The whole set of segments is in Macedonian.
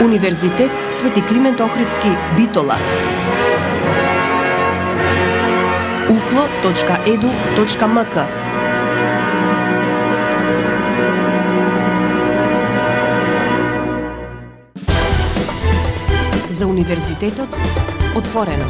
Универзитет Свети Климент Охридски, Битола. uklo.edu.mk. За универзитетот отворено.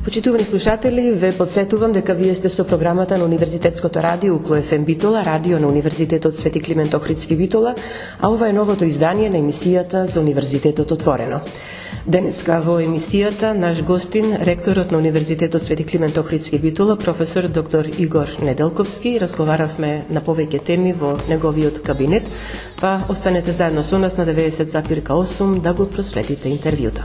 Почитувани слушатели, ве подсетувам дека вие сте со програмата на Универзитетското радио Укло ФМ Битола, радио на Универзитетот Свети Климент Охридски Битола, а ова е новото издание на емисијата за Универзитетот отворено. Денеска во емисијата наш гостин, ректорот на Универзитетот Свети Климент Охридски Битола, професор доктор Игор Неделковски. Разговаравме на повеќе теми во неговиот кабинет, па останете заедно со нас на 90,8 да го проследите интервјуто.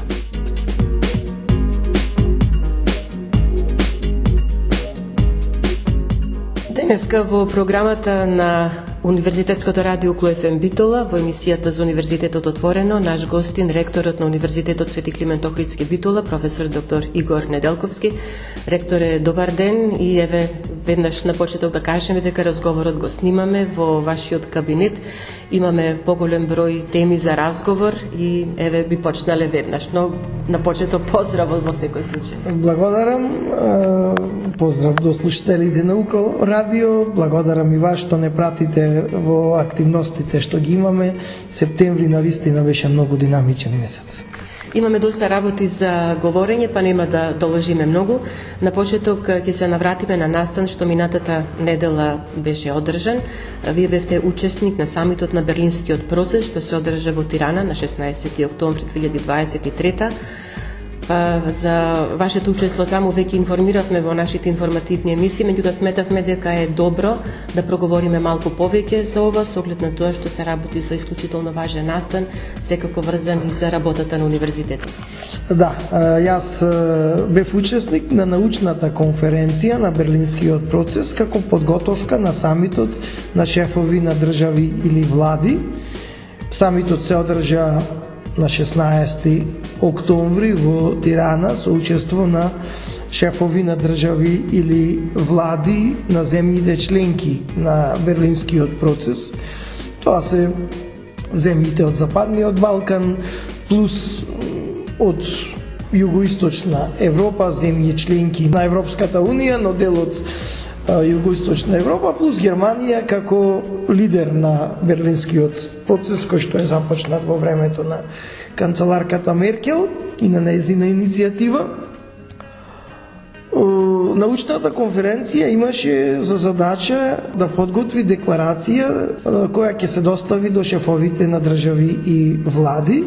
Денеска во програмата на Универзитетското радио Укло ФМ Битола, во емисијата за Универзитетот отворено, наш гостин, ректорот на Универзитетот Свети Климент Охридски Битола, професор доктор Игор Неделковски. Ректоре, добар ден и еве веднаш на почеток да кажеме дека разговорот го снимаме во вашиот кабинет. Имаме поголем број теми за разговор и еве би почнале веднаш, но на почеток поздрав во секој случај. Благодарам, поздрав до слушателите на Укло радио, благодарам и вас што не пратите во активностите што ги имаме. Септември навистина беше многу динамичен месец. Имаме доста работи за говорење, па нема да доложиме многу. На почеток ќе се навратиме на настан што минатата недела беше одржан. Вие бевте учесник на самитот на Берлинскиот процес што се одржа во Тирана на 16 октомври 2023. За вашето учество таму веќе информиравме во нашите информативни емисии, меѓутоа сметавме дека е добро да проговориме малку повеќе за ова, со оглед на тоа што се работи за исклучително важен настан, секако врзан и за работата на универзитетот. Да, јас бев учесник на научната конференција на Берлинскиот процес како подготовка на самитот на шефови на држави или влади. Самитот се одржа на 16 октомври во Тирана со учество на шефови на држави или влади на земјите членки на Берлинскиот процес. Тоа се земјите од Западниот Балкан плюс од југоисточна Европа, земји членки на Европската унија, но дел од Југоисточна Европа плюс Германија како лидер на Берлинскиот процес кој што е започнат во времето на канцеларката Меркел и на нејзина иницијатива. Научната конференција имаше за задача да подготви декларација која ќе се достави до шефовите на држави и влади.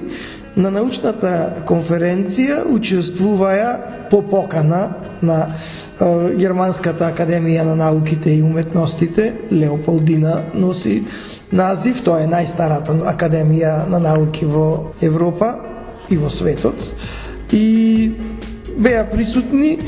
На научната конференција учествуваја по покана на Германската академија на науките и уметностите, Леополдина носи назив, тоа е најстарата академија на науки во Европа и во светот. И беа присутни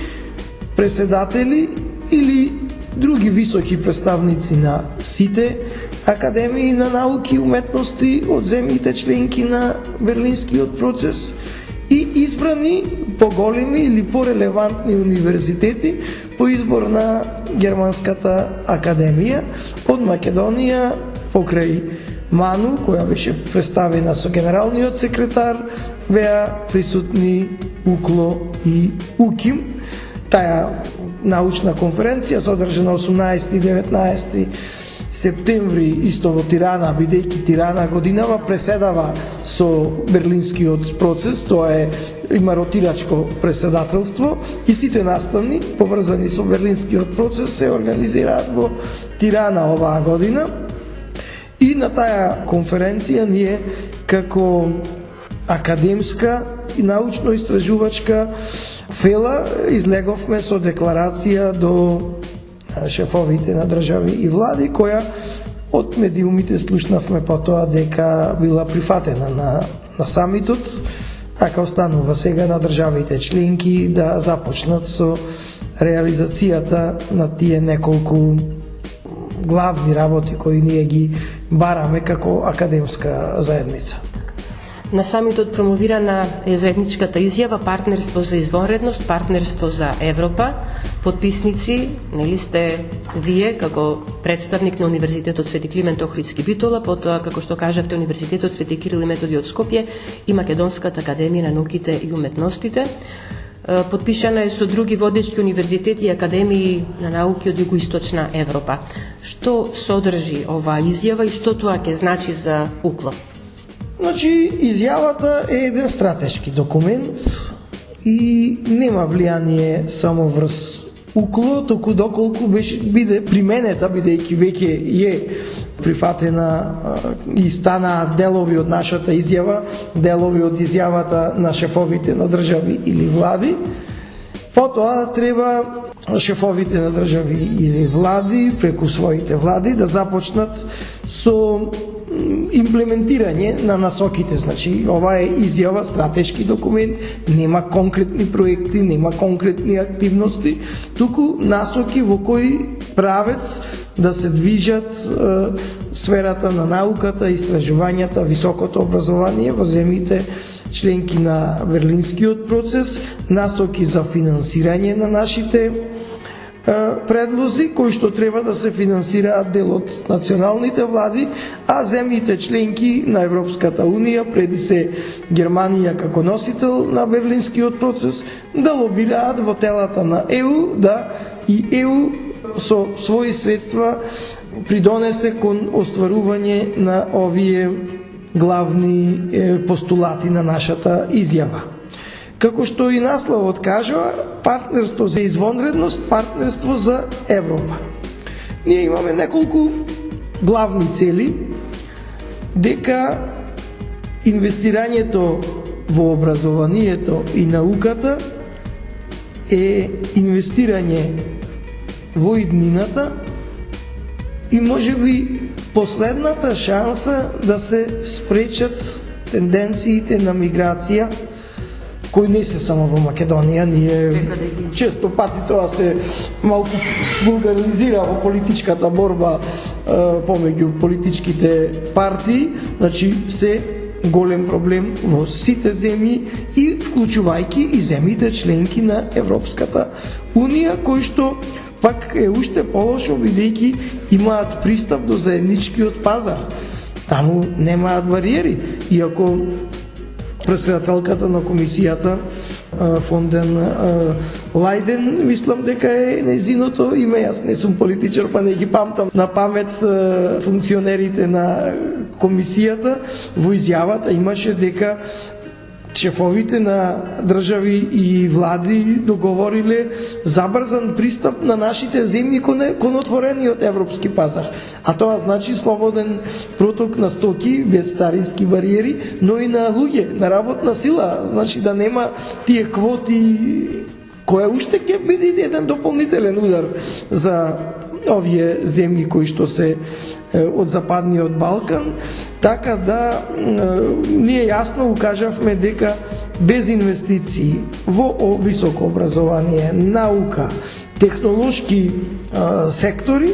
преседатели или други високи представници на сите академии на науки и уметности од земјите членки на Берлинскиот процес и избрани поголеми или порелевантни универзитети по избор на Германската академија од Македонија покрај Ману, која беше представена со генералниот секретар, беа присутни Укло и УКИМ. Таа научна конференција се одржа на 18 и 19 септември исто во Тирана, бидејќи Тирана годинава преседава со Берлинскиот процес, тоа е има ротирачко преседателство и сите наставни поврзани со Берлинскиот процес се организираат во Тирана оваа година. И на таа конференција ние како академска и научно-истражувачка фела излеговме со декларација до шефовите на држави и влади, која од медиумите слушнавме потоа дека била прифатена на самитот, така останува сега на државите членки да започнат со реализацијата на тие неколку главни работи кои ние ги бараме како академска заедница. На самитот промовирана е заедничката изјава партнерство за извонредност, партнерство за Европа. Подписници, нели сте вие како представник на Универзитетот Свети Климент Охридски Битола, потоа како што кажавте Универзитетот Свети Кирил и Методи од Скопје и Македонската академија на науките и уметностите. Подпишана е со други водечки универзитети и академии на науки од југоисточна Европа. Што содржи оваа изјава и што тоа ќе значи за УКЛО? Значи, изјавата е еден стратешки документ и нема влијание само врз УКЛО, току доколку биде применета, бидејќи веќе е прифатена и станаа делови од нашата изјава, делови од изјавата на шефовите на држави или влади, потоа треба шефовите на држави или влади преку своите влади да започнат со имплементирање на насоките. Значи, ова е изјава, стратешки документ, нема конкретни проекти, нема конкретни активности, туку насоки во кој правец да се движат сферата на науката, истражувањата, високото образование во земјите членки на Берлинскиот процес, насоки за финансирање на нашите предлози, кои што треба да се финансираат дел од националните влади, а земјите членки на Европската Унија, преди се Германија како носител на Берлинскиот процес, да лобираат во телата на ЕУ, да и ЕУ со своји средства придонесе кон остварување на овие главни постулати на нашата изјава. Како што и насловот кажува, партнерство за извонредност, партнерство за Европа. Ние имаме неколку главни цели, дека инвестирањето во образованието и науката е инвестирање во иднината и можеби последната шанса да се спречат тенденциите на миграција, кои не се само во Македонија, ние често пати тоа се малку вулгаризира во политичката борба помеѓу политичките партии, значи се голем проблем во сите земји и вклучувајќи и земјите членки на Европската Унија, кои што пак е уште полошо бидејќи имаат пристап до заедничкиот пазар. Таму немаат бариери, иако председателката на комисијата фон ден Лајден, мислам дека е нејзиното име, јас не сум политичар, па не ги памтам на памет функционерите на комисијата, во изјавата имаше дека шефовите на држави и влади договориле забрзан пристап на нашите земји кон отворениот европски пазар. А тоа значи слободен проток на стоки, без царински бариери, но и на луѓе, на работна сила. Значи да нема тие квоти, која уште ќе биде еден дополнителен удар за овие земји кои што се од Западниот Балкан, така да ние јасно укажавме дека без инвестиции во високо образование, наука, технолошки сектори,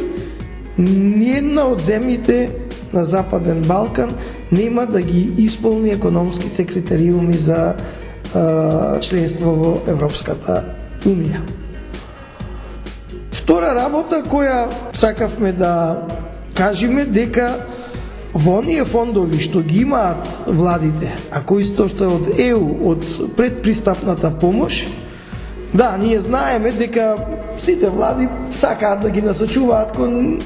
ниедна од земјите на Западен Балкан нема да ги исполни економските критериуми за членство во Европската Унија. Втора работа која сакавме да кажеме дека во оние фондови што ги имаат владите, а кои што од ЕУ, од предпристапната помош, да, ние знаеме дека сите влади сакаат да ги насочуваат кон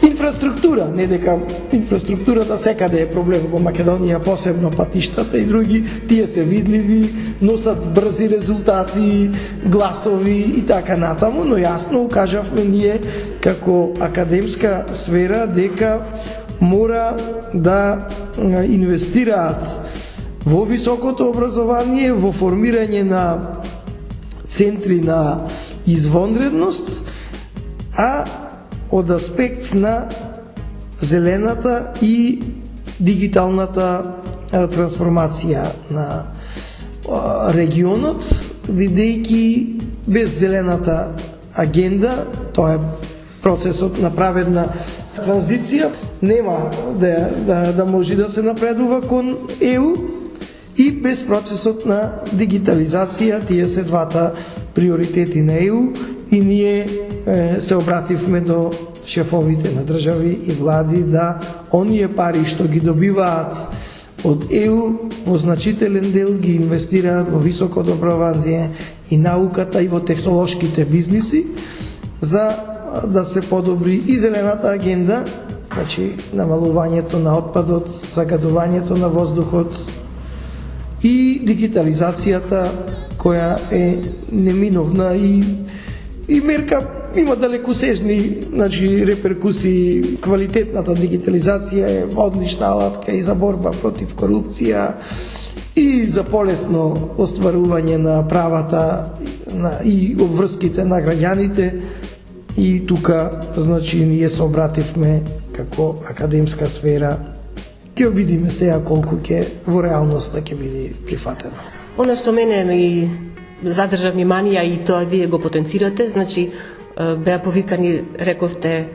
инфраструктура, не дека инфраструктурата секаде е проблем во Македонија, посебно патиштата и други, тие се видливи, носат брзи резултати, гласови и така натаму, но јасно укажавме ние како академска сфера дека мора да инвестираат во високото образование, во формирање на центри на извонредност, а од аспект на зелената и дигиталната трансформација на регионот, бидејќи без зелената агенда, тоа е процесот на праведна транзиција нема да може да се напредува кон ЕУ и без процесот на дигитализација. Тие се двата приоритети на ЕУ и ние се обративме до шефовите на држави и влади да оние пари што ги добиваат од ЕУ во значителен дел ги инвестираат во високо образование и науката и во технолошките бизниси за да се подобри и зелената агенда, значи намалувањето на отпадот, загадувањето на воздухот и дигитализацијата која е неминовна и мерка има далекосежни, значи реперкусии. Квалитетната дигитализација е одлична алатка и за борба против корупција и за полесно остварување на правата и обврските на граѓаните. И тука, значи, ние се обративме како академска сфера. Ќе видиме сега колку ќе во реалноста ќе биде прифатено. Оно што мене ми задржа внимание и тоа вие го потенцирате, значи беа повикани, рековте,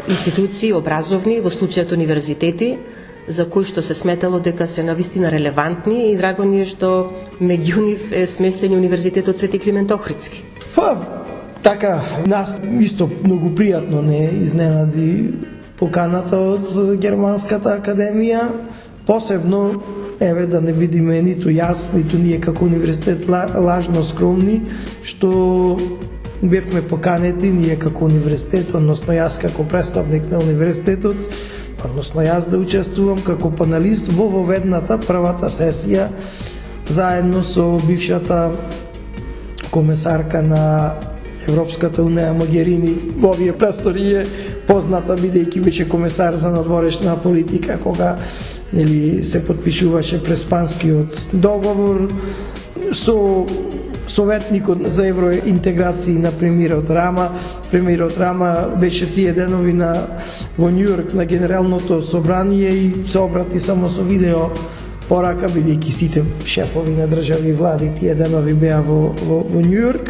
институции образовни, во случајот универзитети, за кои што се сметало дека се навистина релевантни и драго ни е што меѓу нив е сместен Универзитетот Свети Климент Охридски. Така, нас исто многу пријатно не изненади поканата од Германската академија, посебно, еве да не бидиме ниту јас, ниту ние како универзитет лажно скромни, што бевме поканети ние како универзитет, односно јас како представник на универзитетот, односно јас да учествувам како паналист во воведната првата сесија заедно со бившата комесарка на Европската унија Могерини. Во овие простори е позната бидејќи беше комесар за надворешна политика кога се потпишуваше Преспанскиот договор со советникот за евроинтеграција на премиерот Рама. Премиерот Рама беше тие денови во Њујорк на Генералното собрание и се обрати само со видео порака, бидејќи сите шефови на држави и влади тие денови беа во Њујорк.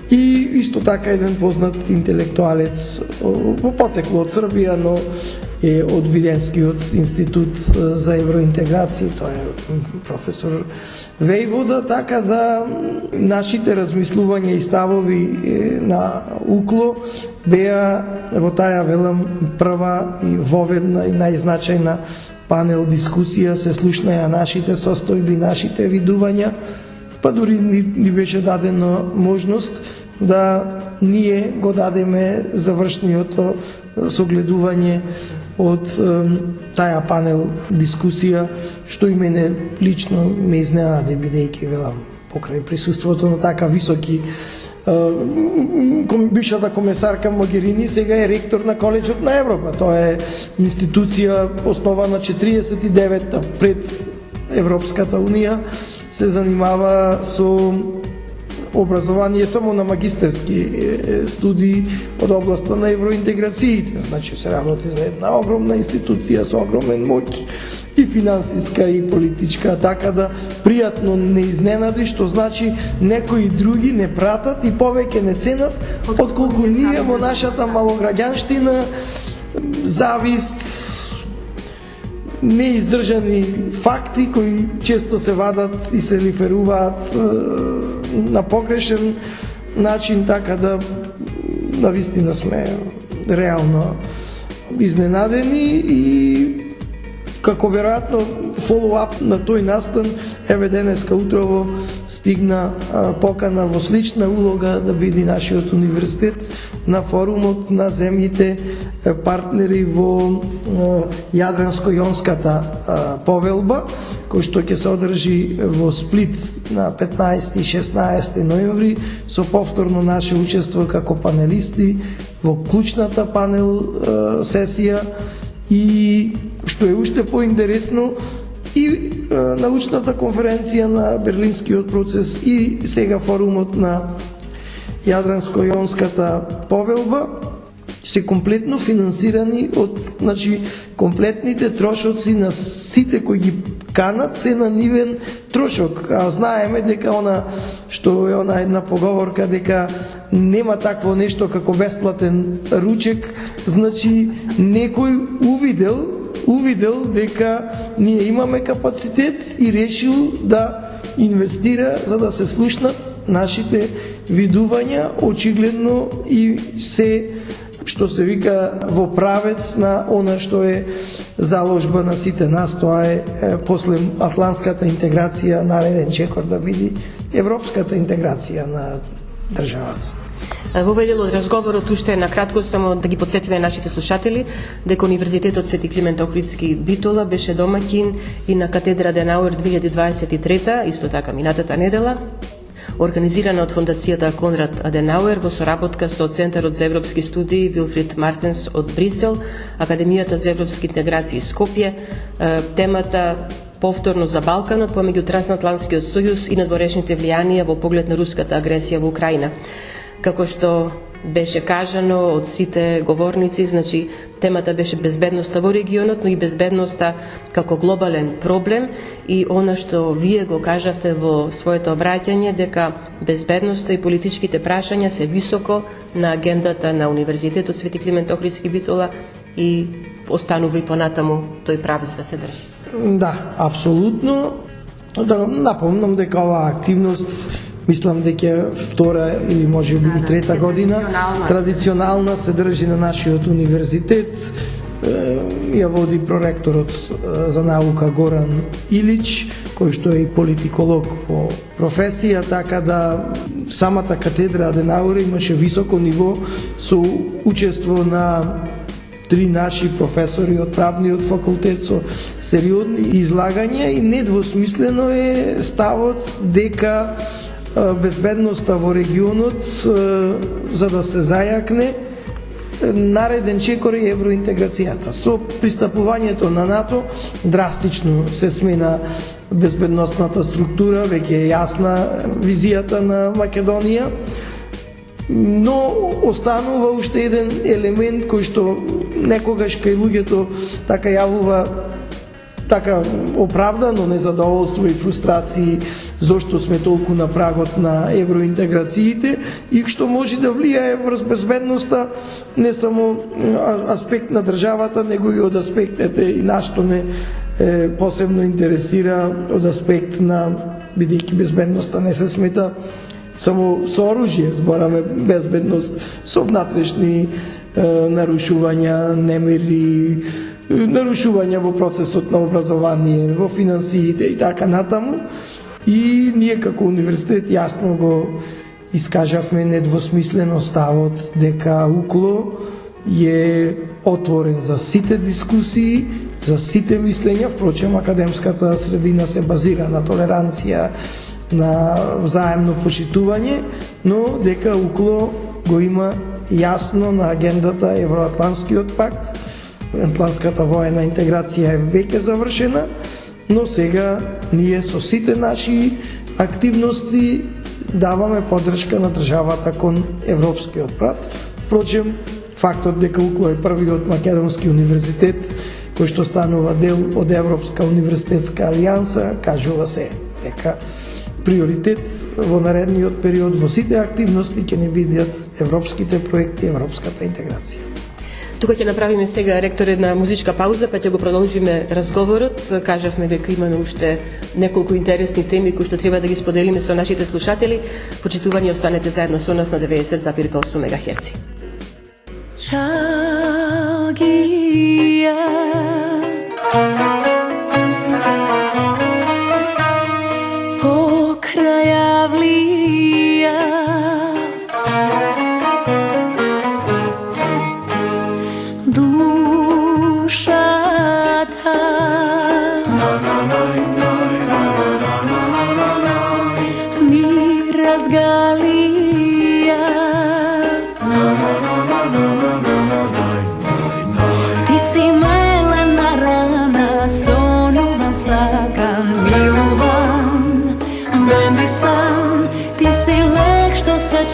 И исто така еден познат интелектуалец во потекло од Србија, но е од Виденскиот институт за евроинтеграција, тоа е професор Вејвода, така да нашите размислувања и ставови на УКЛО беа во таа, велам, прва и воведна и најзначајна панел дискусија, се слушнаја нашите состојби, нашите видувања, па дури ни беше дадена можност да ние го дадеме завршниото согледување од таа панел дискусија, што и мене лично ме изненади, бидејќи, велам, покрај присуството на така високи бившата комесарка Могерини сега е ректор на Коледжот на Европа. Тоа е институција основана 49-та пред Европската унија, се занимава со образование само на магистерски студии од областа на евроинтеграциите. Значи се работи за една огромна институција со огромен моќ и финансиска и политичка, така да пријатно не изненади, што значи некои други не пратат и повеќе не ценат отколку ние во нашата малограѓанштина, завист, неиздржани факти кои често се вадат и се лиферуваат на погрешен начин, така да навистина сме реално изненадени и како веројатно фоллоуап на тој настан, еве денеска утрово стигна покана во слична улога да биде нашиот универзитет на форумот на земјите партнери во Јадранско-јонската повелба, кој што ќе се одржи во Сплит на 15 и 16 ноември со повторно наше учество како панелисти во клучната панел сесија и што е уште поинтересно и научната конференција на Берлинскиот процес и сега форумот на Јадранско-јонската повелба се комплетно финансирани од, значи, комплетните трошоци на сите кои ги тканат се на нивен трошок. А знаеме дека она што е она една поговорка дека нема такво нешто како бесплатен ручек, значи некој увидел дека ние имаме капацитет и решил да инвестира за да се слушнат нашите видувања, очигледно и се што се вика во правец на она што е заложба на сите нас, тоа е после атлантската интеграција нареден чекор да биде европската интеграција на државата. Во овој дел од разговорот уште на кратко само да ги потсетиме нашите слушатели дека Универзитетот Свети Климент Охридски Битола беше домаќин и на катедра Аденауер 2023, исто така минатата недела, организирана од Фондацијата Конрад Аденауер во соработка со Центарот за европски студии Вилфрид Мартенс од Брисел, Академијата за европски интеграции Скопје, темата повторно за Балканот помеѓу Трансатлантскиот сојуз и надворешните влијанија во поглед на руската агресија во Украина. Како што беше кажано од сите говорници, значи темата беше безбедноста во регионот, но и безбедноста како глобален проблем и она што вие го кажавте во своето обраќање дека безбедноста и политичките прашања се високо на агендата на Универзитетот Свети Климент Охридски Битола и останува и понатаму тој правец да се држи. Да, апсолутно. Да напомнам дека оваа активност мислам дека втора или можеби и трета година традиционална се држи на нашиот универзитет. Ја води проректорот за наука Горан Илич, кој што е и политиколог по професија, така да самата катедра Аденауер имаше високо ниво со учество на 3 наши професори од правниот факултет со сериозни излагања и недвосмислено е ставот дека безбедноста во регионот за да се зајакне нареден чекор е евроинтеграцијата. Со пристапувањето на НАТО драстично се смена безбедносната структура, веќе е јасна визијата на Македонија, но останува уште еден елемент кој што некогаш кај луѓето така јавува така оправдано незадоволство и фрустрации зошто сме толку на прагот на евроинтеграциите и што може да влијае врз безбедноста не само аспект на државата, него и од аспектите и нашто ме посебно интересира од аспект на, бидејќи безбедноста не се смета само со оружје, збораме безбедност со внатрешни нарушувања, немири, нарушувања во процесот на образование, во финансиите и така натаму. И ние како универзитет јасно го искажавме недвосмислено ставот дека УКЛО е отворен за сите дискусии, за сите мислења, впрочем академската средина се базира на толеранција, на взаемно почитување, но дека УКЛО го има јасно на агендата Евроатлантскиот пакт. Атлантската воена интеграција е веќе завршена, но сега ние со сите наши активности даваме поддршка на државата кон европскиот пат. Впрочем, фактот дека УКЛО е првиот македонски универзитет кој што станува дел од Европска универзитетска алијанса, кажува се дека приоритет во наредниот период во сите активности ќе не бидат европските проекти, европската интеграција. Тука ќе направиме сега, ректор, една музичка пауза, па ќе го продолжиме разговорот. Кажавме дека имаме уште неколку интересни теми кои што треба да ги споделиме со нашите слушатели. Почитувани, останете заедно со нас на 90,8 МГц.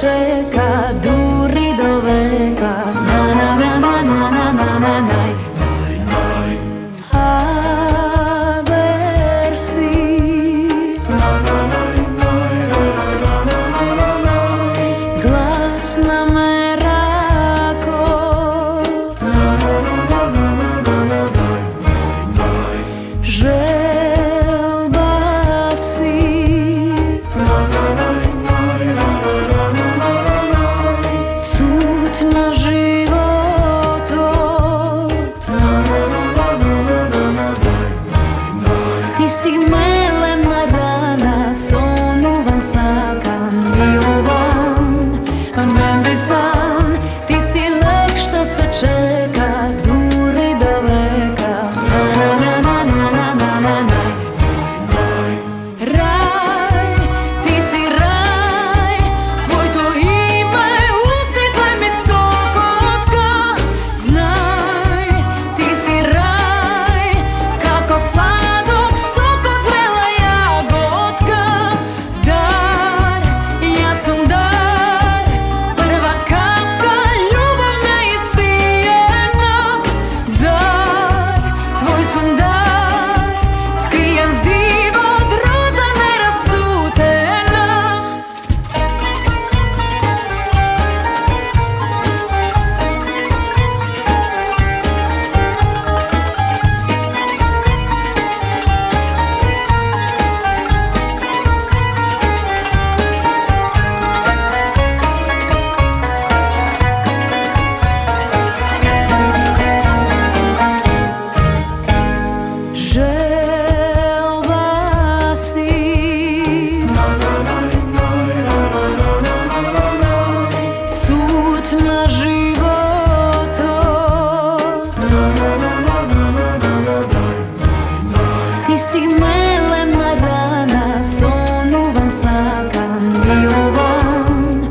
Čeka duri do veka, na na na na na na na na na. Haber si melema rana, sonuvan sakan, milovan, mendisan, ti si lek što se čeka, duri do veka, na na na na na na na na. Raj, ti si raj, tvojto ime ustite mi skokotka, znaj, ti si raj, kako sladok sok od zrela jagotka, dar, ja sam dar, prva kapka ljubavna ispijena, dar, tvoj sam dar, skrijen s divo od roza nerascutena. Želba si cud na životo, ti si melema rana, sonuvan sakan, milovan,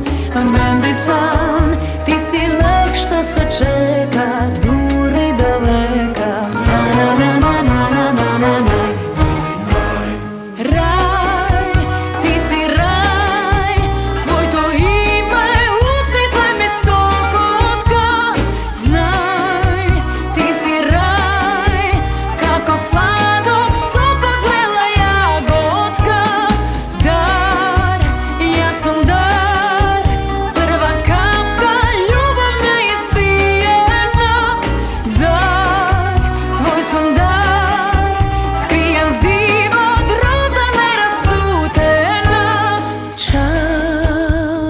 mendisan, ti si lek što se čeka, duri do veka, na na na na na na na na. Raj, ti si raj, tvojto ime ustite mi skokotka, znaj, ti si raj, kako sladok sok od zrela jagotka, dar, ja sam dar, prva kapka ljubavna ispijena, dar, tvoj sam dar, skrijen s divo od roza nerascutena, čalgija.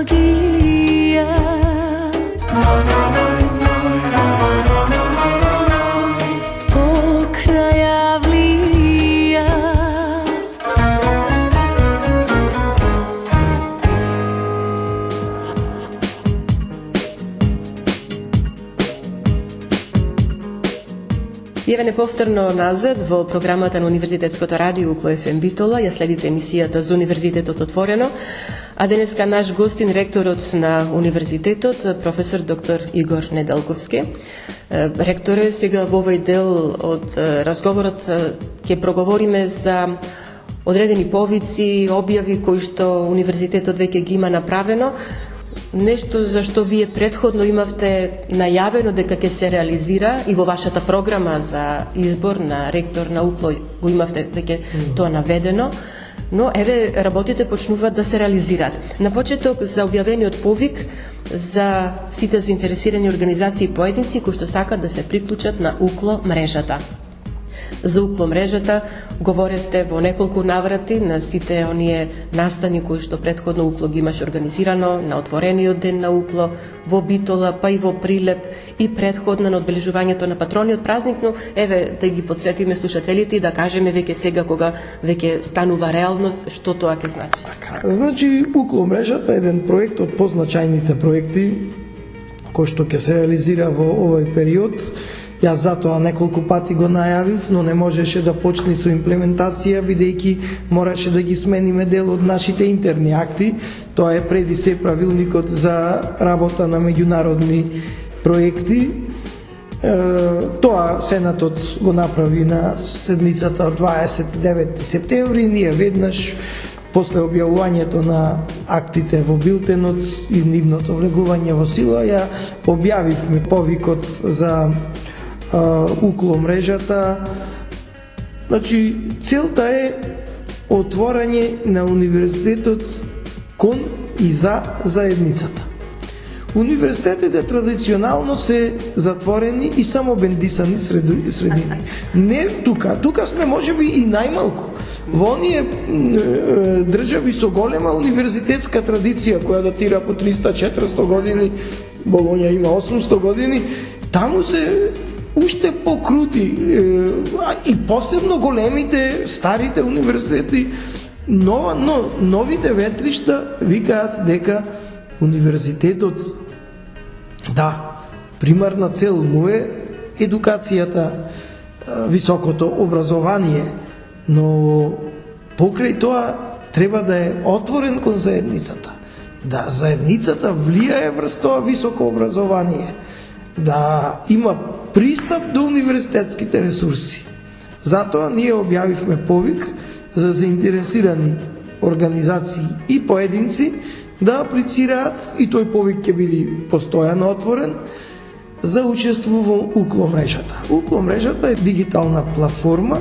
Pokraja vlija. Јавене повторно назад во програмата на Универзитетското радио Укло ФМ Битола. Ја следите емисијата за Универзитетот отворено, а денеска наш гостин ректорот на Универзитетот, професор доктор Игор Неделковски. Ректоре, сега во овој дел од разговорот ќе проговориме за одредени повици, објави кои што Универзитетот веќе ги има направено, нешто за што вие претходно имавте најавено дека ќе се реализира и во вашата програма за избор на ректор на Укло го имавте веќе тоа наведено, но еве работите почнуваат да се реализираат. На почеток за објавениот повик за сите заинтересирани организации и поединци кои што сакат да се приклучат на Укло мрежата. За Укло мрежата говоревте во неколку наврати на сите оние настани кои што претходно Укло ги имаше организирано, на отворениот ден на Укло, во Битола, па и во Прилеп, и претходно на одбележувањето на патрониот празник, но еве да ги подсетиме слушателите и да кажеме веќе сега кога веќе станува реално што тоа ќе значи. Значи, Укло мрежата е еден проект од позначајните проекти кој што ќе се реализира во овој период. Јас затоа неколку пати го најавив, но не можеше да почне со имплементација, бидејќи мораше да ги смениме дел од нашите интерни акти. Тоа е преди се правилникот за работа на меѓународни проекти. Тоа Сенатот го направи на седмицата 29 септември. Ние веднаш после објавувањето на актите во билтенот и нивното влегување во сила, ја објавивме повикот за Укло мрежата. Значи, целта е отворање на универзитетот кон и за заедницата. Универзитетите традиционално се затворени и само бендисани средини. Не тука сме можеби и најмалку. Во оние држави со голема универзитетска традиција која датира по 300-400 години, Болоња има 800 години, таму се уште покрути и посебно големите, старите универзитети, но новите ветришта викаат дека универзитетот, да, примарна цел му е едукацијата, високото образование, но покрај тоа треба да е отворен кон заедницата, да заедницата влијае врз тоа високо образование, да има пристап до универзитетските ресурси. Затоа ние објавивме повик за заинтересирани организации и поединци да аплицираат, и тој повик ќе биде постојано отворен, за учество во Укло мрежата. Укло мрежата е дигитална платформа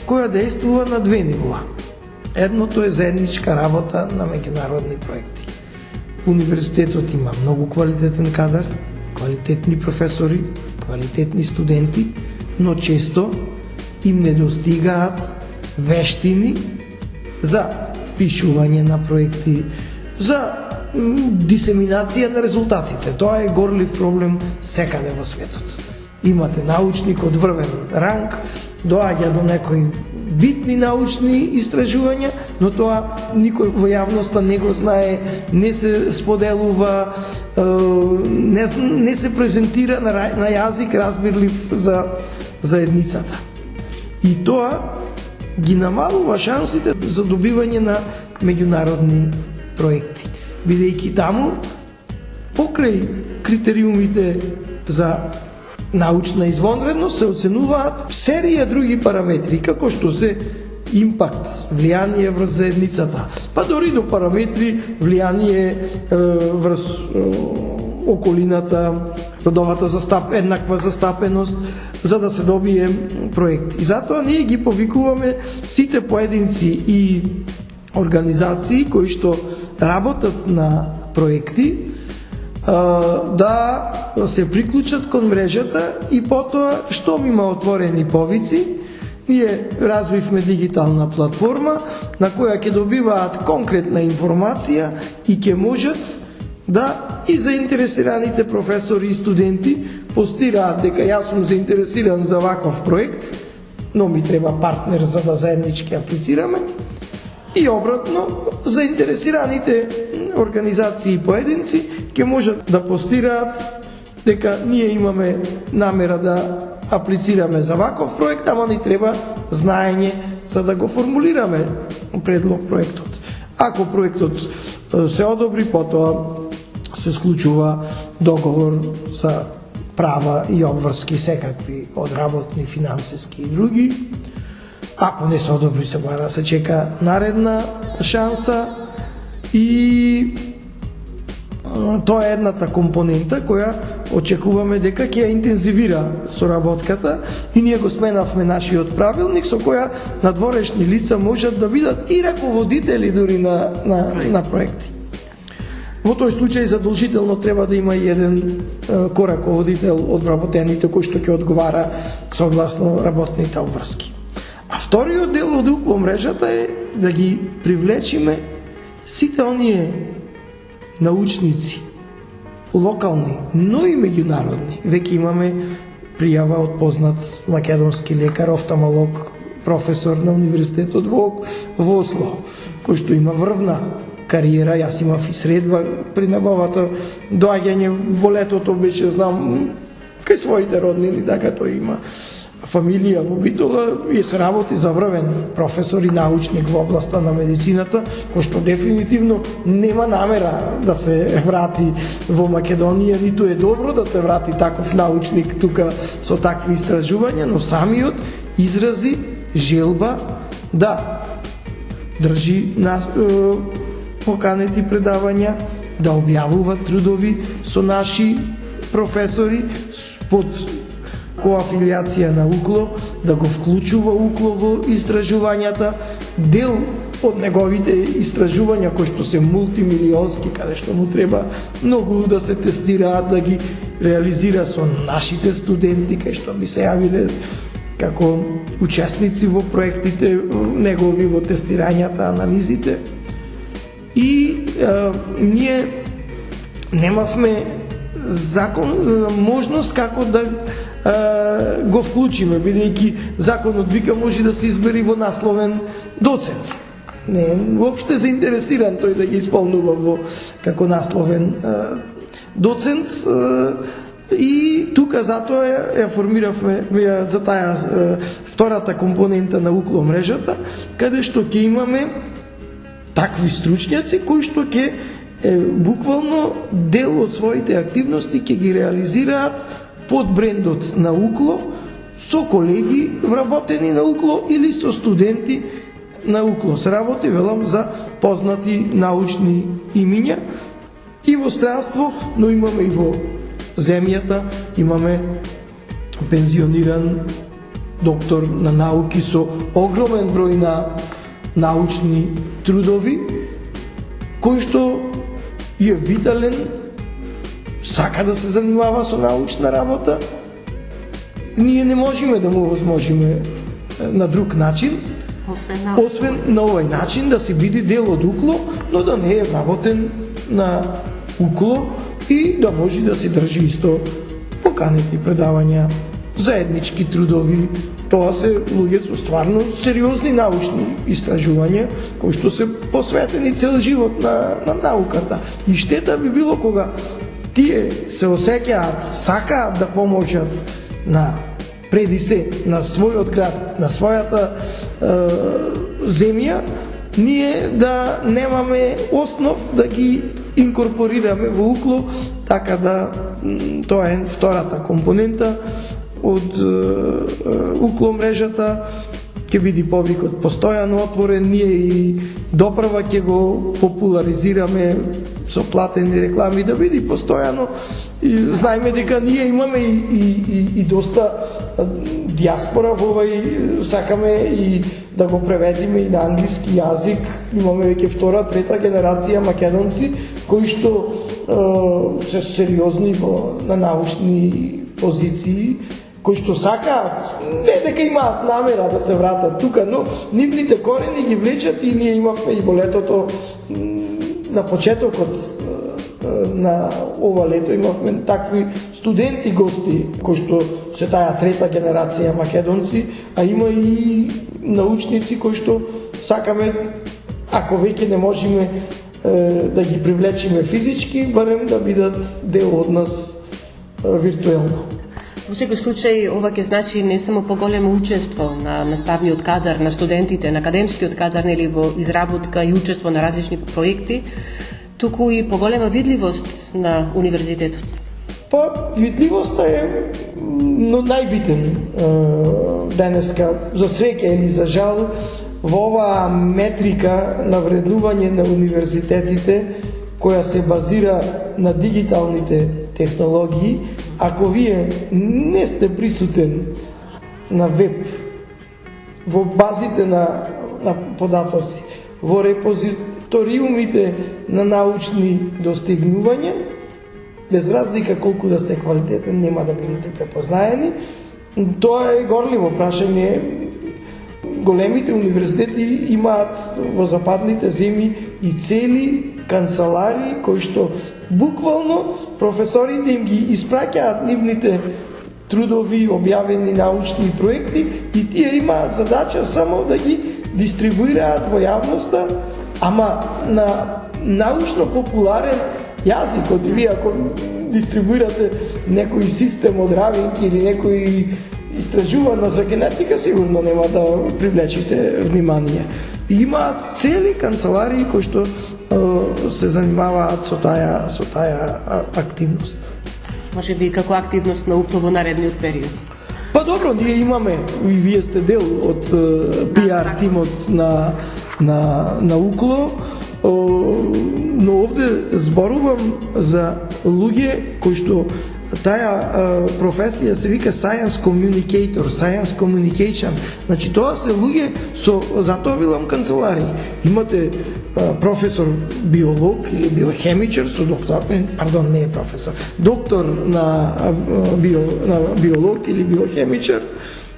која действува на две нива. Едното е заедничка работа на меѓународни проекти. Универзитетот има многу квалитетен кадар, квалитетни професори, квалитетни студенти, но често им недостигаат вештини за пишување на проекти, за дисеминација на резултатите. Тоа е горлив проблем секаде во светот. Имате научник од врвен ранг, доаѓа до некои битни научни истражувања, но тоа никој во јавноста не го знае, не се споделува, не се презентира на јазик разбирлив за заедницата. И тоа ги намалува шансите за добивање на меѓународни проекти. Бидејќи таму, покрај критериумите за научна извонредност се оценуваат серија други параметри, како што се импакт, влијание врз заедницата, па дори до параметри влијание врз околината, родовата еднаква застапеност, за да се добие проект. И затоа ние ги повикуваме сите поединци и организации кои што работат на проекти да се приклучат кон мрежата и потоа штом има отворени повици, ние развивме дигитална платформа на која ќе добиваат конкретна информација и ќе можат да и заинтересираните професори и студенти постираат дека јас сум заинтересиран за ваков проект, но ми треба партнер за да заеднички аплицираме. И обратно, заинтересираните организации и поединци ќе можат да постираат дека ние имаме намера да аплицираме за ваков проект, ама ни треба знаење за да го формулираме предлог проектот. Ако проектот се одобри, потоа се склучува договор за права и обврски секакви одработни, финансиски и други. Ако не се одобри, се мора да се чека наредна шанса и тоа е едната компонента која очекуваме дека ќе интензивира соработката и ние го сменавме нашиот правилник со која надворешни лица можат да бидат и раководители дури на проекти. Во тој случај задолжително треба да има и еден кораководител од вработените кој што ќе одговара согласно работните обврски. А вториот дел од Укло мрежата е да ги привлечиме сите оние научници, локални, но и меѓународни. Веќе имаме пријава од познат македонски лекар, офталмолог, професор на универзитетот во Осло, кој што има врвна кариера. Јас имав и средба при неговото доаѓање во летото, беше, знам, кај своите роднини, дека тој има фамилија во Битола и се работи за врвен професор и научник во областа на медицината, кој што дефинитивно нема намера да се врати во Македонија, ниту е добро да се врати таков научник тука со такви истражувања, но самиот изрази желба да држи поканети предавања, да објавува трудови со наши професори под коафилијација на Укло, да го вклучува Укло во истражувањата, дел од неговите истражувања кои што се мултимилионски, каде што му треба многу да се тестираат, да ги реализира со нашите студенти, кај што би се јавиле како учесници во проектите негови, во тестирањата, анализите. И ние немавме можност како да го вклучиме, бидејќи законот вика може да се избери во насловен доцент. Не, воопште заинтересиран тој да ги исполнува во како насловен доцент, и тука затоа ја формиравме за таа втората компонента на укло мрежата, каде што ќе имаме такви стручњаци кои што ќе буквално дел од своите активности ќе ги реализираат под брендот на укло, со колеги вработени на укло или со студенти на укло. Се работи, велам, за познати научни имиња и во странство, но имаме и во земјата, имаме пензиониран доктор на науки со огромен број на научни трудови, кој што е витален, сака да се занимава со научна работа. Ние не можеме да му возможиме на друг начин, освен на овој начин да се биде дел од укло, но да не е вработен на укло и да може да се држи исто поканети предавања, заеднички трудови. Тоа се луѓе со стварно сериозни научни истражувања кои што се посветени цел живот на науката. И штета би било кога тие се осеќаат, сакаат да поможат на преди се на својот град, на својата земја, ние да немаме основ да ги инкорпорираме во укло, така да тоа е втората компонента од укло мрежата. Ќе биде повикот постојано отворен, ние и доправа ќе го популаризираме со платени реклами да биде постојано. И знаеме дека ние имаме и доста диаспора во овој, сакаме и да го преведиме и на англиски јазик. Имаме веќе втора, трета генерација македонци кои што се сериозни на научни позиции, кои што сакаат, не дека имаат намера да се вратат тука, но нивните корени ги влечат и ние имавме и во летото, на почетокот на ова лето имавме такви студенти гости, кои што се таа трета генерација македонци, а има и научници кои што сакаме, ако веќе не можеме да ги привлечиме физички, барем да бидат дел од нас виртуелно. Во секој случај, ова ќе значи не само поголемо учество на наставниот кадар, на студентите, на академскиот кадар, нели во изработка и учество на различни проекти, туку и поголема видливост на универзитетот. Па, видливоста е најбитен денеска, за среќа или за жал, во оваа метрика на вреднување на универзитетите, која се базира на дигиталните технологии. Ако вие не сте присутен на веб, во базите на податоци, во репозиториумите на научни достигнувања, без разлика колку да сте квалитетен, нема да бидете препознаени. Тоа е горливо прашање. Големите универзитети имаат во западните земји и цели канцелари кои што буквално професорите им ги испраќаат нивните трудови, објавени научни проекти и тие имаат задача само да ги дистрибуираат во јавноста, ама на научно популарен јазик. Од вие ако дистрибуирате некој систем од равинки или некој истражувано за генетика, сигурно нема да привлечите внимание. И имаат цели канцеларии кои што се занимаваат со таа активност. Може би како активност на укло во наредниот период? Па добро, ние имаме, и вие сте дел од PR тимот на укло, но овде зборувам за луѓе кои што таа професија се вика Science Communicator, Science Communication. Значи тоа се луѓе со, затоа велам канцеларии. Имате професор биолог или биохемичар со доктор, пардон, не е професор, доктор на биолог или биохемичар,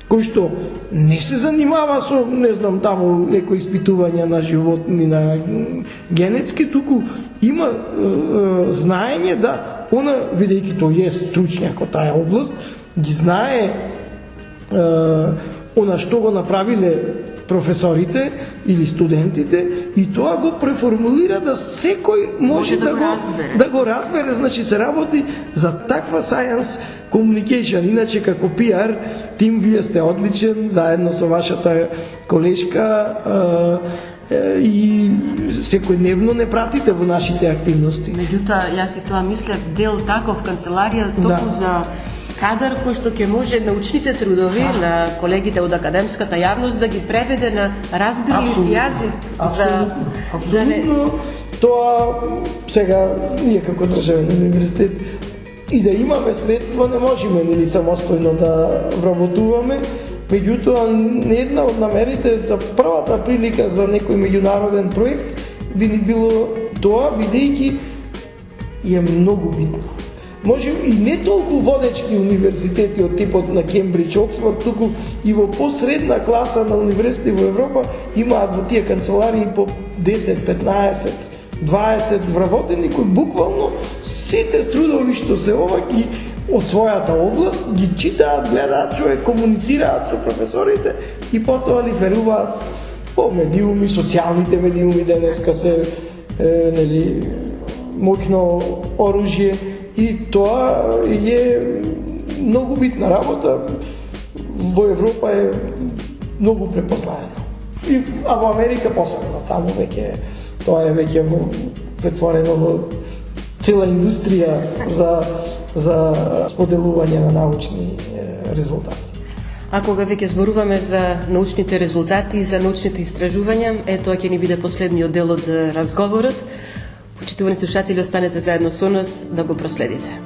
кој што не се занимава со, не знам, таму некои испитувања на животни, на генетски, туку има знаење да она, бидејќи тој е стручњак од таа област, ги знае она што го направиле професорите или студентите и тоа го преформулира да секој може да го разбере. Значи се работи за таква science communication. Иначе како PR тим вие сте одличен заедно со вашата колешка и секојдневно не пратите во нашите активности. Меѓутоа, јас и тоа мислев, дел таков канцеларија токму за кадар кој што ќе може научните трудови на колегите од академската јавност да ги преведе на разбирлив јазик за Апсолутно. Тоа сега ние како државен универзитет и да имаме средства не можеме нели самостојно да вработуваме. Меѓутоа, една од намерите за првата прилика за некој меѓународен проект би ни било тоа, бидејќи е многу битно. Може и не толку водечки универзитети од типот на Кембридж, Оксфорд, туку и во посредна класа на универзитети во Европа имаат во тие канцеларии по 10, 15, 20 вработени кои буквално сите трудови што се ова ги од својата област ги читаат, гледаат, човек комуницираат со професорите и потоа лиферуваат по медиуми, социјалните медиуми денеска се нели моќно оружје и тоа е многу битна работа. Во Европа е многу препознаено. А во Америка посебно, таму веќе тоа е веќе претворено во цела индустрија за споделување на научни резултати. А кога веќе зборуваме за научните резултати и за научните истражувања, тоа ќе ни биде последниот дел од разговорот. Почитувани слушатели, останете заедно со нас да го проследите.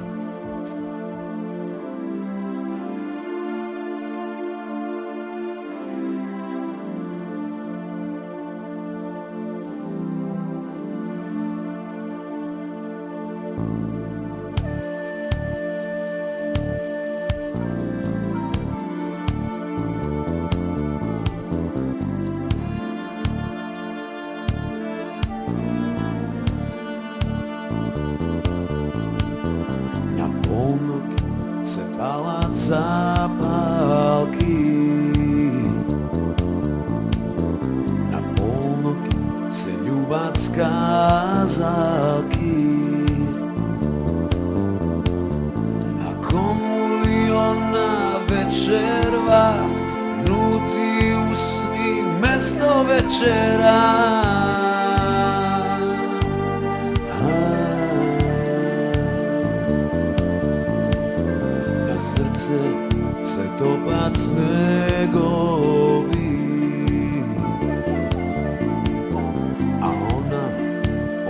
Se palat zapalky, na polnoc se ľúbať skázalky. Ako milióna večerva, nutí usní mesto večera. Se topať snegový a ona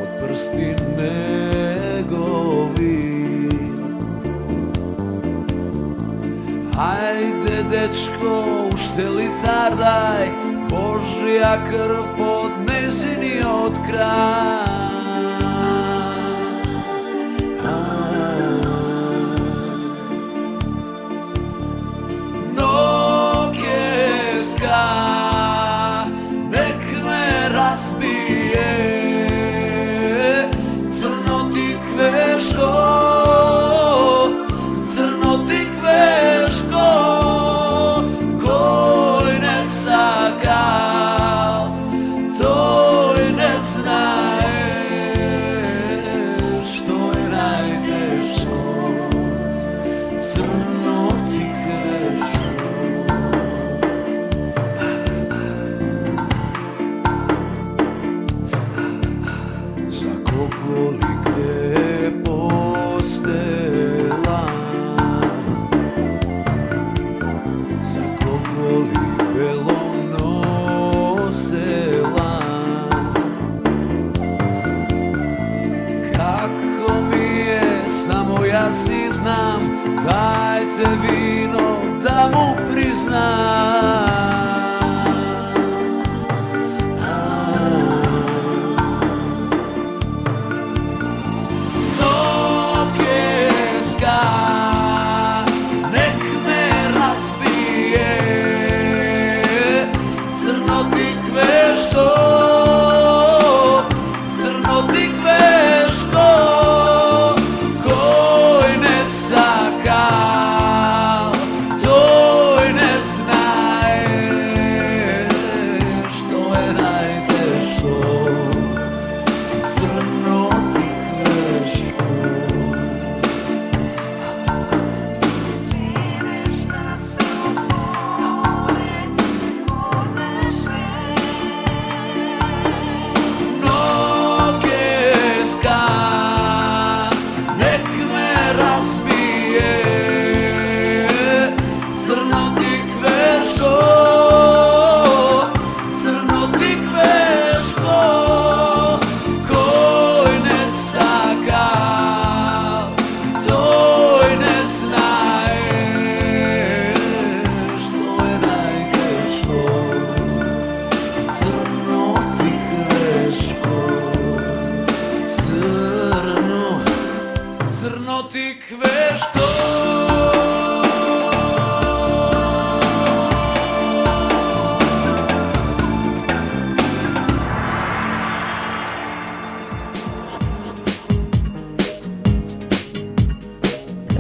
od prsty negový. Hajde dečko, už te litardaj, Božja krv pod nežiny od kraj. Nek me razbije crno ti kveško, crno ti kveško, koj ne sakal, toj ne zna.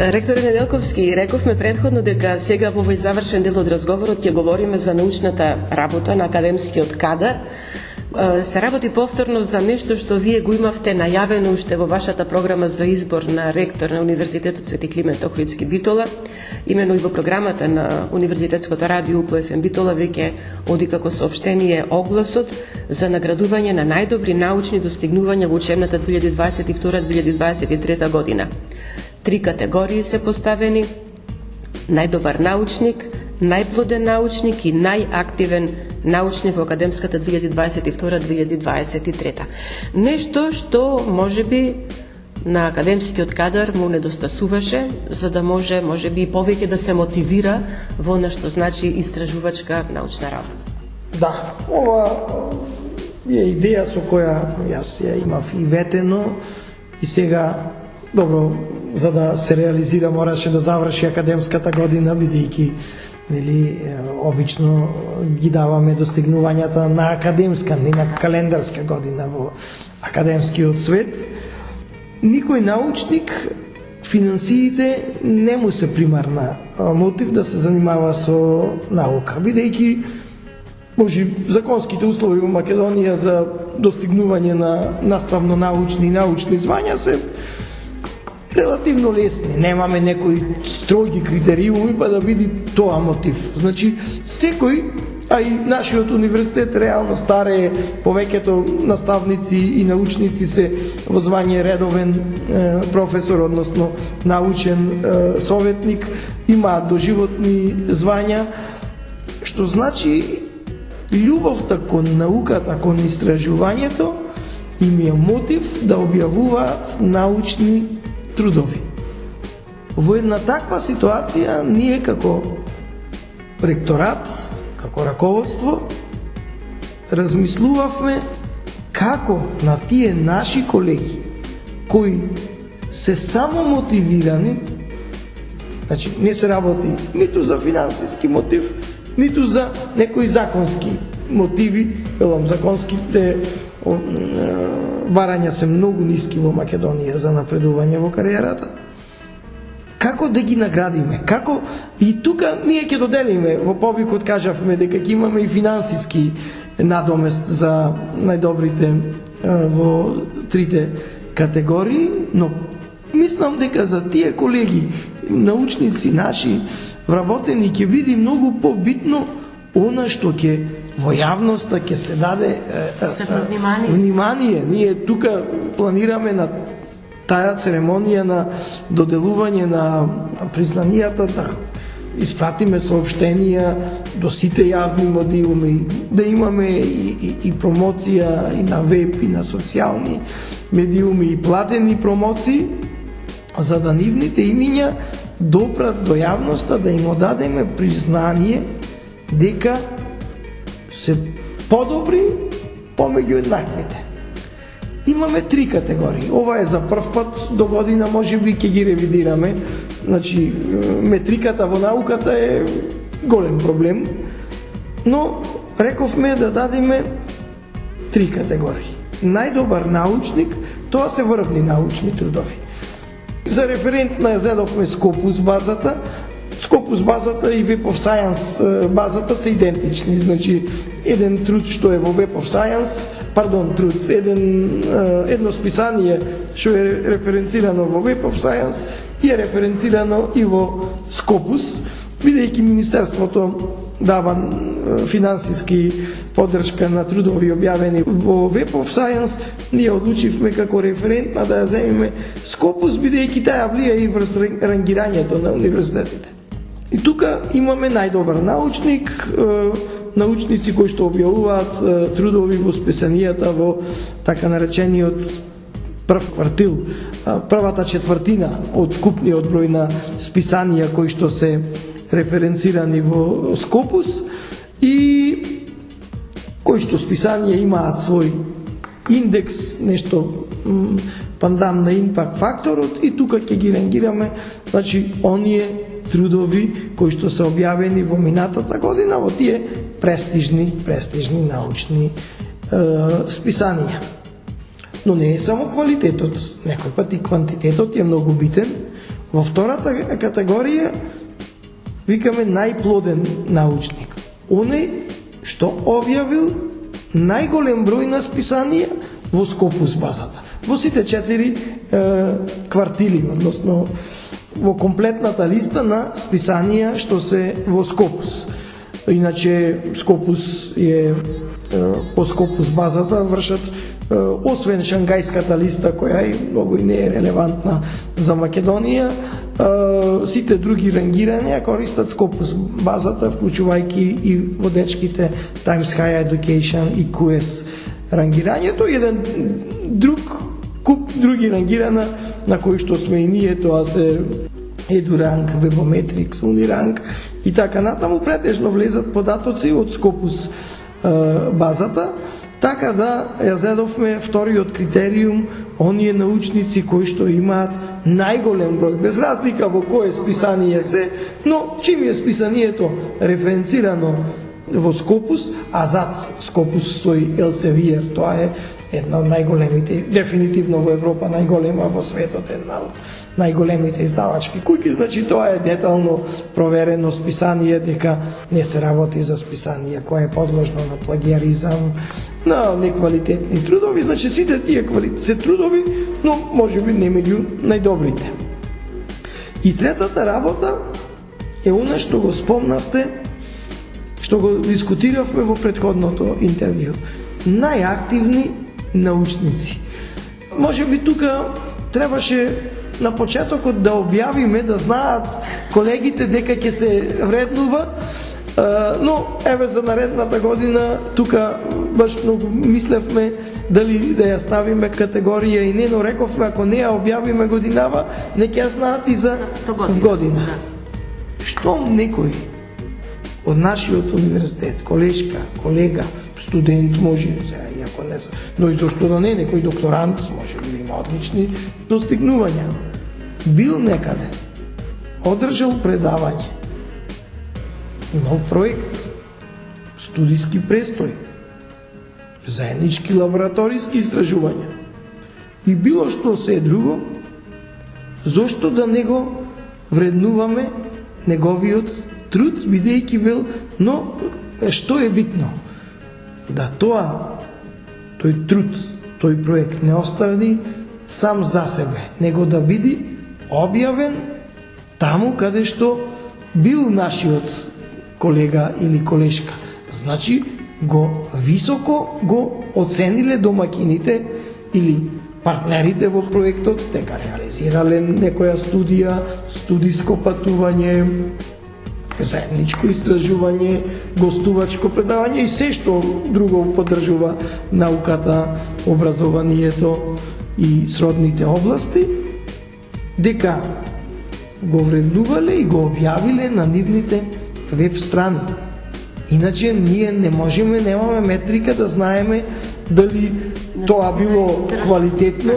Ректоре Неделковски, рековме претходно дека сега во овој завршен дел од разговорот ќе говориме за научната работа на академскиот кадар. Се работи повторно за нешто што вие го имавте најавено уште во вашата програма за избор на ректор на Универзитетот Свети Климент Охридски Битола. Имено и во програмата на Универзитетското радио УПЛО ФМ Битола веќе оди како соопштение огласот за наградување на најдобри научни достигнувања во учебната 2022-2023 година. 3 категории се поставени: најдобар научник, најплоден научник и најактивен научник во академската 2022-2023. Нешто што можеби на академскиот кадар му недостасуваше, за да може би повеќе да се мотивира во она што значи истражувачка научна работа. Да, ова е идеја со која јас ја имав и ветено и сега, добро, за да се реализира мораше да заврши академската година, бидејќи обично ги даваме достигнувањата на академска, не на календарска година во академскиот свет. Никој научник финансиите не му се примарна мотив да се занимава со наука, бидејќи може законските услови во Македонија за достигнување на наставно-научни и научни звања се релативно лесни. Немаме некои строги критериуми па да биде тоа мотив. Значи, секој, а и нашиот универзитет реално старее, повеќето наставници и научници се во звање редовен професор, односно научен советник, имаат доживотни звања, што значи љубовта кон науката, кон истражувањето им е мотив да објавуваат научни трудови. Во една таква ситуација ние како ректорат, како раководство, размислувавме како на тие наши колеги кои се само мотивирани, значи не се работи ниту за финансиски мотив, ниту за некои законски мотиви, законските барања се многу ниски во Македонија за напредување во кариерата. Како да ги наградиме? Како и тука ние ќе доделиме, во повикот кажавме дека ќе имаме и финансиски надомест за најдобрите во 3 категории, но мислам дека за тие колеги, научници наши, вработени, ќе биде многу побитно она што ќе во јавноста ќе се даде внимание. Ние тука планираме на таа церемонија на доделување на признанијата да испратиме соопштенија до сите јавни медиуми, да имаме и промоција и на веб, и на социјални медиуми, и платени промоции, за да нивните имиња допрат до јавноста, да им одадеме признание дека се подобри помеѓу еднаквите. Имаме 3 категории. Ова е за прв пат, до година можеби ќе ги ревидираме. Значи, метриката во науката е голем проблем, но рековме да дадеме 3 категории. Најдобар научник, тоа се врвни научни трудови. За референтна ја зедовме Scopus базата. Scopus базата и Web of Science базата се идентични, значи еден труд што е во Web of Science, едно списание што е референцирано во Web of Science и е референцирано и во Scopus, бидејќи Министерството дава финансиски поддршка на трудови објавени во Web of Science, ние одлучивме како референтна да ја земеме Scopus, бидејќи таа влија и врз рангирањето на универзитетите. И тука имаме најдобар научник, научници кои што објавуваат трудови во списанијата во така наречениот прв квартил, првата четвртина од вкупниот број на списанија кои што се референцирани во Scopus и кои што списанија имаат свој индекс, нешто пандам на импакт факторот, и тука ќе ги рангираме, значи оние трудови кои што се објавени во минатата година во тие престижни научни списанија. Но не е само квалитетот, некој пат и квантитетот е многу битен, Во втората категорија викаме најплоден научник. Оној што објавил најголем број на списанија во Scopus базата. Во сите 4 квартили, односно во комплетната листа на списанија што се во Scopus. Иначе Scopus е по Scopus базата вршат освен шангајската листа која е многу и не е релевантна за Македонија, сите други рангирања користат Scopus базата, вклучувајќи и водечките Times Higher Education и QS рангирањето, еден друг куп други рангирана на кои што сме и ние, тоа се EduRank, Webometrics, Unirank и така натаму, претежно влезат податоци од Scopus базата, така да ја зедовме вториот критериум, оние научници кои што имаат најголем број, без разлика во кое списание се, но чим е списанието референцирано во Scopus, а зад Scopus стои Elsevier, тоа е една од најголемите, дефинитивно во Европа најголема, во светот една од најголемите издавачки куќи, значи тоа е детално проверено списание, дека не се работи за списание кое е подложно на плагиаризам, на неквалитетни трудови, значи сите тие се трудови, но можеби не меѓу најдобрите. И третата работа е она што го спомнавте, што го дискутиравме во претходното интервју. Најактивни научници. Може би тука требаше на почетокот да објавиме, да знаат колегите дека ќе се вреднува, но еве за наредната година тука баш многу мислевме дали да ја ставиме категорија и не, но рековме ако не ја објавиме годинава, не ќе ја знаат и за година. Штом некој од нашиот универзитет, колешка, колега, студент може, иако не се, но и зашто да не, некој докторант може да има одлични достигнувања. Бил некаде, одржал предавање, имал проект, студиски престој, заеднички лабораториски истражувања и било што се друго, зошто да не го вреднуваме неговиот труд, бидејќи бил, но што е битно? Да тој труд, тој проект не остани сам за себе, него да биде објавен таму каде што бил нашиот колега или колешка. Значи, високо го оцениле домакините или партнерите во проектот, дека реализирале некоја студија, студиско патување, заедничко истражување, гостувачко предавање и се што друго поддржува науката, образованието и сродните области, дека го вреднувале и го објавиле на нивните веб страни. Иначе ние не можеме, немаме метрика да знаеме дали тоа било квалитетно,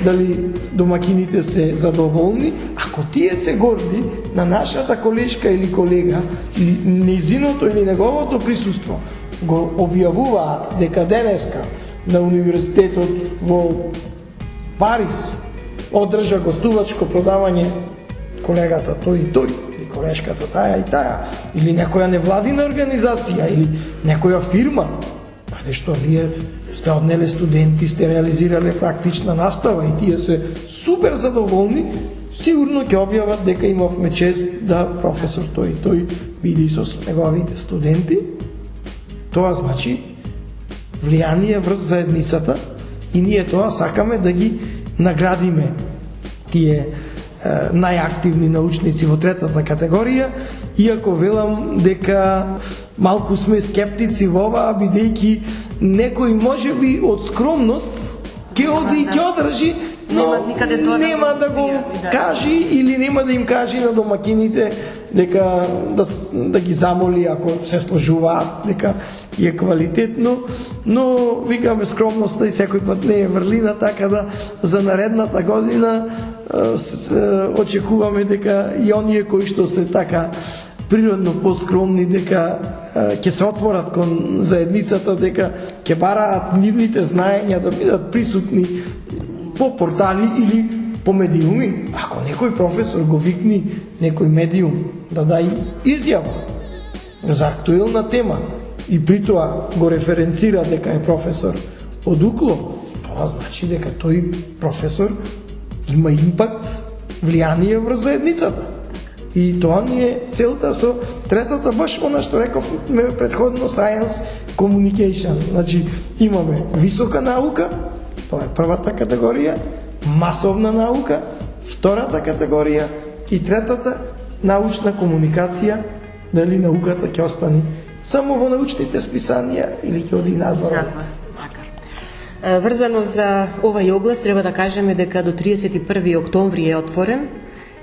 дали домакините се задоволни. Ако тие се горди на нашата колешка или колега, или низиното или неговото присуство, го објавуваат дека денеска на универзитетот во Париз одржа гостувачко продавање колегата тој и тој, или колешката таа и таа, или некоја невладина организација, или некоја фирма, каде што вие сте однеле студенти, сте реализирале практична настава и тие се супер задоволни, сигурно ќе објават дека имавме чест да професор тој и тој биде со неговите студенти. Тоа значи влијание врз заедницата и ние тоа сакаме да ги наградиме тие најактивни научници во третата категорија, иако велам дека малку сме скептици во оваа, бидејќи некој можеби од скромност ќе оди и ќе одржи, но нема да го кажи или нема да им кажи на домакините дека да ги замоли ако се сложуваат дека е квалитетно, но викаме скромноста и секој пат не е врлина, така да за наредната година очекуваме дека и оние кои што се така природно поскромни дека ќе се отворат кон заедницата, дека ќе бараат нивните знаења да бидат присутни по портали или по медиуми, ако некој професор го викни некој медиум да дај изјава за актуелна тема и при тоа го референцира дека е професор од УКЛО, тоа значи дека тој професор има импакт, влијание врз заедницата. И тоа ни е целта со третата, баш она што рековме предходно, Science Communication. Значи, имаме висока наука, тоа е првата категорија, масовна наука, втората категорија и третата, научна комуникација, дали науката ќе остане само во научните списанија или ќе оди надвор. Врзано за овај оглас треба да кажеме дека до 31 октомври е отворен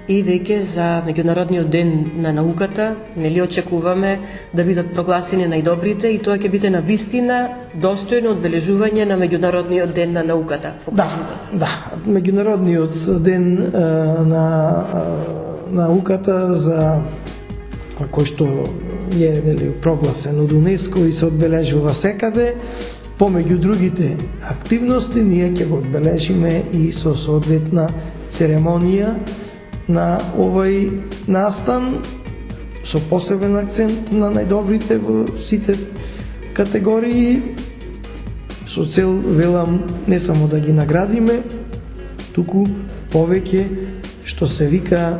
и веќе за Меѓународниот ден на науката нели очекуваме да бидат прогласени најдобрите и тоа ќе биде на вистина достојно одбележување на Меѓународниот ден на науката. Да, Меѓународниот ден на науката за кој што е нели прогласен од УНЕСКО и се одбележува секаде. Помеѓу другите активности ние ќе го одбележиме и со соодветна церемонија на овој настан со посебен акцент на најдобрите во сите категории, со цел, велам, не само да ги наградиме, туку повеќе што се вика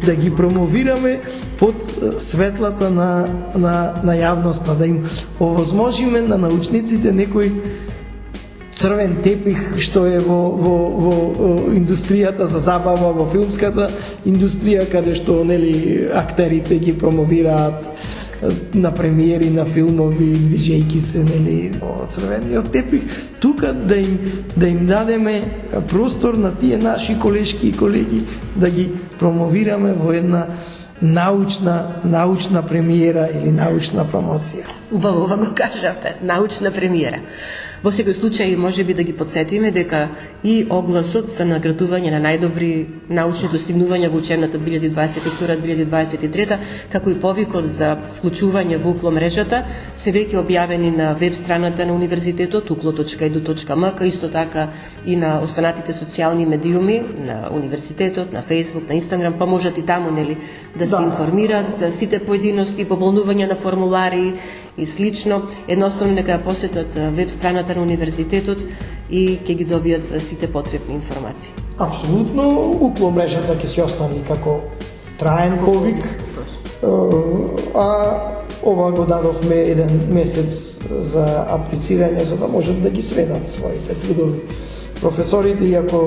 да ги промовираме под светлата на јавноста, да им овозможиме на научниците некој црвен тепих што е во индустријата за забава, во филмската индустрија, каде што нели актерите ги промовираат на премиери на филмови, движејки се нели во црвениот тепих, тука да им дадеме простор на тие наши колешки и колеги да ги промовираме во една научна премиера или научна промоција. Убаво го кажавте, научна премиера. Во секој случај може би да ги подсетиме дека и огласот за наградување на најдобри научни достигнувања во учебната 2022-2023, како и повикот за вклучување во УКЛО мрежата, се веќе објавени на веб страната на универзитетот uklo.edu.mk, исто така и на останатите социјални медиуми на универзитетот, на Facebook, на Instagram, па можат и таму нели да се информираат за сите поединости, пополнување на формулари и слично. Едноставно нека ја посетат веб страната на универзитетот и ќе ги добијат сите потребни информации. Апсолутно, УКЛО мрежата ќе се остане како траен повик, а ова го дадовме еден месец за аплицирање за да можат да ги сведат своите трудови. Професорите, иако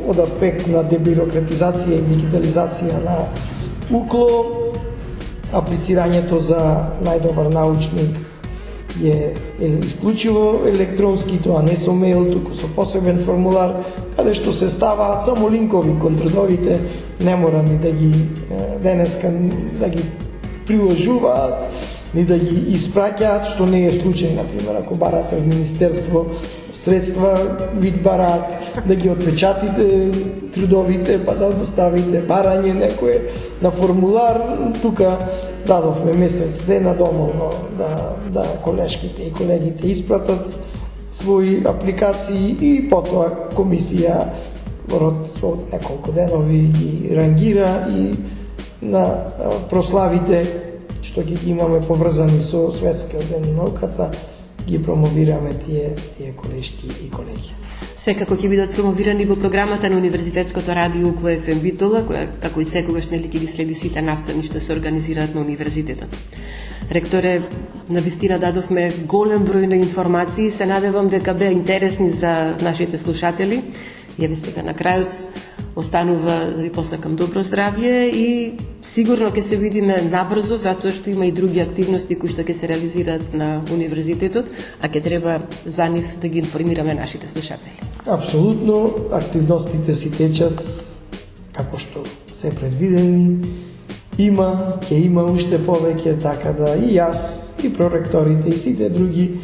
од аспект на дебирократизација и дигитализација на УКЛО, аплицирањето за најдобар научник е исклучиво електронски, тоа не со мејл, туку со посебен формулар, каде што се ставаат само линкови кон трудовите, не мора ни да ги денеска да ги приложуваат, ни да ги испраќаат, што не е случај, например, ако барате од Министерство средства, вид бараат да ги отпечатите трудовите, па да доставите барање некое на формулар. Тука дадовме месец дена домално да колешките и колегите испратат своји апликации и потоа комисија од неколку денови ги рангира и на прославите што ги имаме поврзани со Светскиот ден на науката ги промовираме тие колешки и колеги. Секако ќе бидат промовирани во програмата на Универзитетското радио УКЛО ФМ Битола, која како и секогаш нели ќе ги следи сите настани што се организираат на универзитетот. Ректоре, навистина дадовме голем број на информации, се надевам дека беа интересни за нашите слушатели. Јаве сега на крајот останува да ви посакам добро здравје и сигурно ќе се видиме набрзо, затоа што има и други активности кои што ќе се реализираат на универзитетот, а ќе треба за нив да ги информираме нашите слушатели. Апсолутно, активностите си течат како што се предвидени. Ќе има уште повеќе, така да и јас, и проректорите, и сите други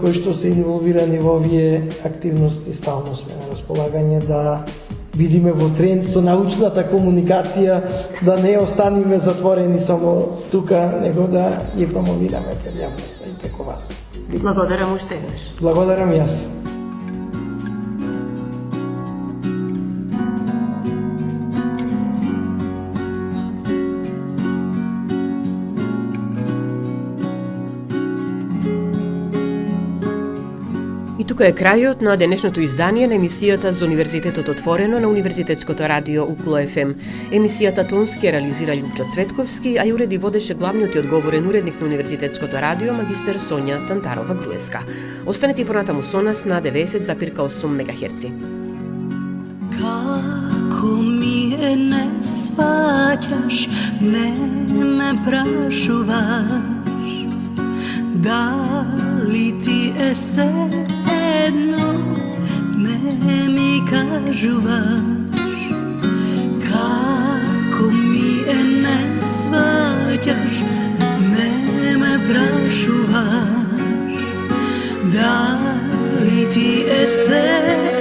кои што се инволвирани во овие активности, стално сме на располагање да бидиме во тренд со научната комуникација, да не останеме затворени само тука, него да ја промовираме пред јавноста и преку вас. Ви благодарам уште еднаш. Благодарам јас. И тука е крајот на денешното издание на емисијата за Универзитетот отворено на Универзитетското радио Укло ФМ. Емисијата тонски реализира Лјупчо Цветковски, а ја уреди водеше главниот и одговорен уредник на Универзитетското радио магистер Сонја Тантарова-Груевска. Останете и понатаму со нас на 90,8 МГц. Како ми е не сваќаш, не ме прашуваш, дали ти е се едно, не ми кажуваш. Како ми е не сваќаш, не ме прашуваш, дали ти е се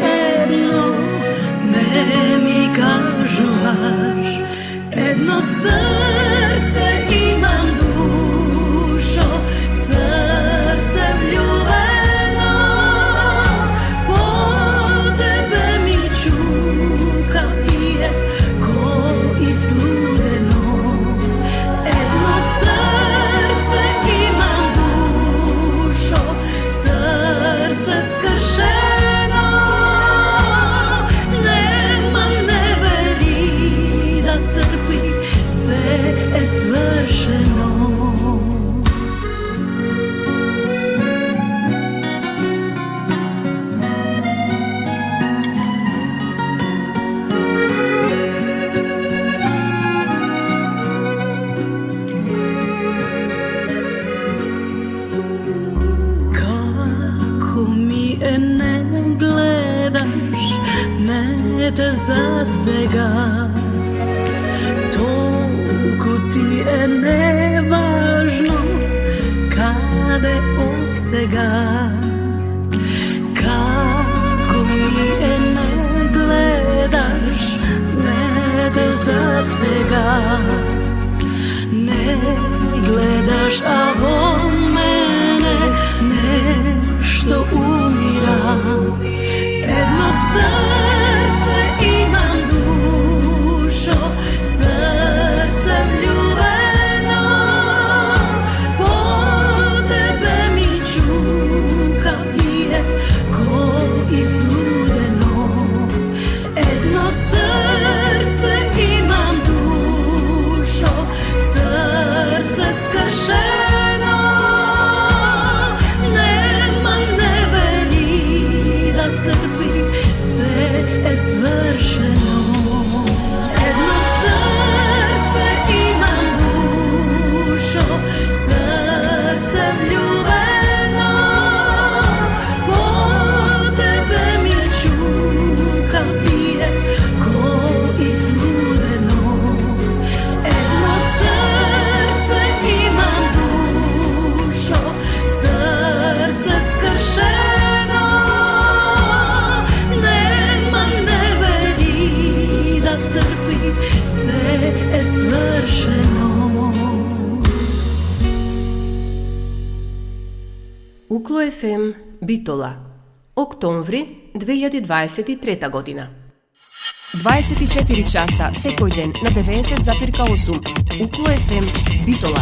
едно, не ми кажуваш. Едно срце имам, душо, срце влюбено, по тебе ми чука пие ко излудено. Едно срце имам, душо, срце скршено, нема не вери да трпи, се е свршено. Како ми е не гледаш, не те засега, толку ти е неважно каде од сега. Како ми е не гледаш, не те засега, не гледаш, а во мене нешто умира. Едно срце имам, душо, срце влюбено, по тебе ми чука пие ко излудено. Едно срце имам, душо, срце скршено, нема не вери да трпи, се е свршено. Едно срце имам, душо, срце влюбено, по тебе ми чука пие ко излудено. Едно срце имам, душо, срце скршено, нема не вери да трпи, се е свршено. Укло ФМ, Битола, октомври 2023 година. 24 часа секој ден на 90,8 Укло ФМ, Битола.